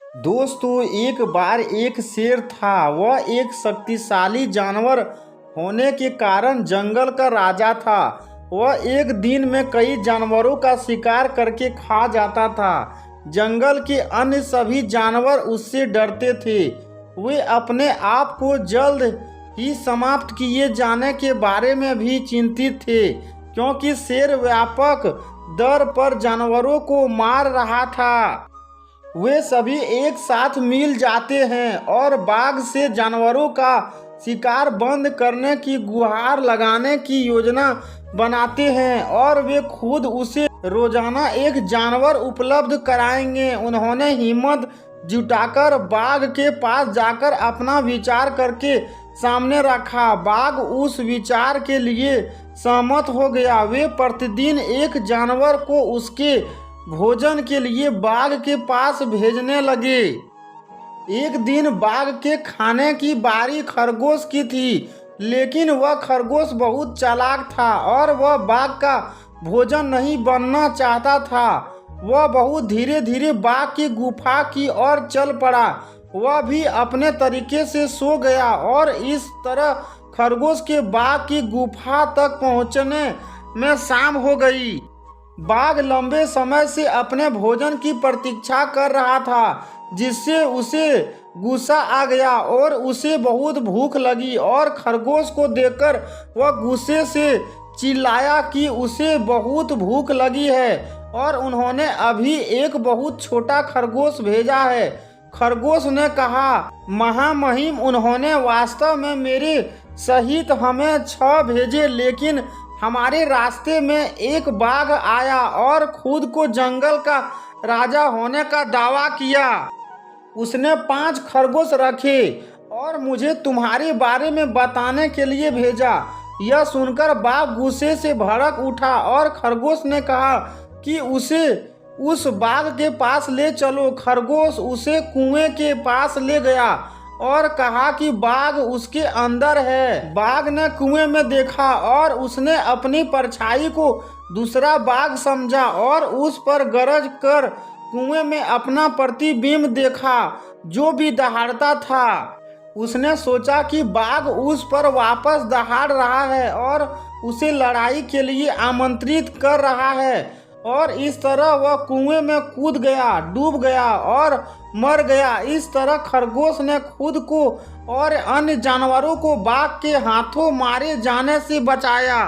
दोस्तों, एक बार एक शेर था। वह एक शक्तिशाली जानवर होने के कारण जंगल का राजा था। वह एक दिन में कई जानवरों का शिकार करके खा जाता था। जंगल के अन्य सभी जानवर उससे डरते थे। वे अपने आप को जल्द ही समाप्त किए जाने के बारे में भी चिंतित थे, क्योंकि शेर व्यापक दर पर जानवरों को मार रहा था। वे सभी एक साथ मिल जाते हैं और बाघ से जानवरों का शिकार बंद करने की गुहार लगाने की योजना बनाते हैं और वे खुद उसे रोजाना एक जानवर उपलब्ध कराएंगे। उन्होंने हिम्मत जुटाकर बाघ के पास जाकर अपना विचार करके सामने रखा। बाघ उस विचार के लिए सहमत हो गया। वे प्रतिदिन एक जानवर को उसके भोजन के लिए बाघ के पास भेजने लगे। एक दिन बाघ के खाने की बारी खरगोश की थी, लेकिन वह खरगोश बहुत चालाक था और वह बाघ का भोजन नहीं बनना चाहता था। वह बहुत धीरे धीरे बाघ की गुफा की ओर चल पड़ा। वह भी अपने तरीके से सो गया और इस तरह खरगोश के बाघ की गुफा तक पहुंचने में शाम हो गई। बाघ लंबे समय से अपने भोजन की प्रतीक्षा कर रहा था, जिससे उसे गुस्सा आ गया और उसे बहुत भूख लगी। और खरगोश को देखकर वह गुस्से से चिल्लाया कि उसे बहुत भूख लगी है और उन्होंने अभी एक बहुत छोटा खरगोश भेजा है। खरगोश ने कहा, महामहिम, उन्होंने वास्तव में मेरे सहित हमें 6 भेजे, लेकिन हमारे रास्ते में एक बाघ आया और खुद को जंगल का राजा होने का दावा किया। उसने 5 खरगोश रखे और मुझे तुम्हारे बारे में बताने के लिए भेजा। यह सुनकर बाघ गुस्से से भड़क उठा और खरगोश ने कहा कि उसे उस बाघ के पास ले चलो। खरगोश उसे कुएं के पास ले गया और कहा कि बाघ उसके अंदर है। बाघ ने कुएं में देखा और उसने अपनी परछाई को दूसरा बाघ समझा और उस पर गरज कर कुएं में अपना प्रतिबिंब देखा, जो भी दहाड़ता था। उसने सोचा कि बाघ उस पर वापस दहाड़ रहा है और उसे लड़ाई के लिए आमंत्रित कर रहा है, और इस तरह वह कुएं में कूद गया, डूब गया और मर गया। इस तरह खरगोश ने खुद को और अन्य जानवरों को बाघ के हाथों मारे जाने से बचाया।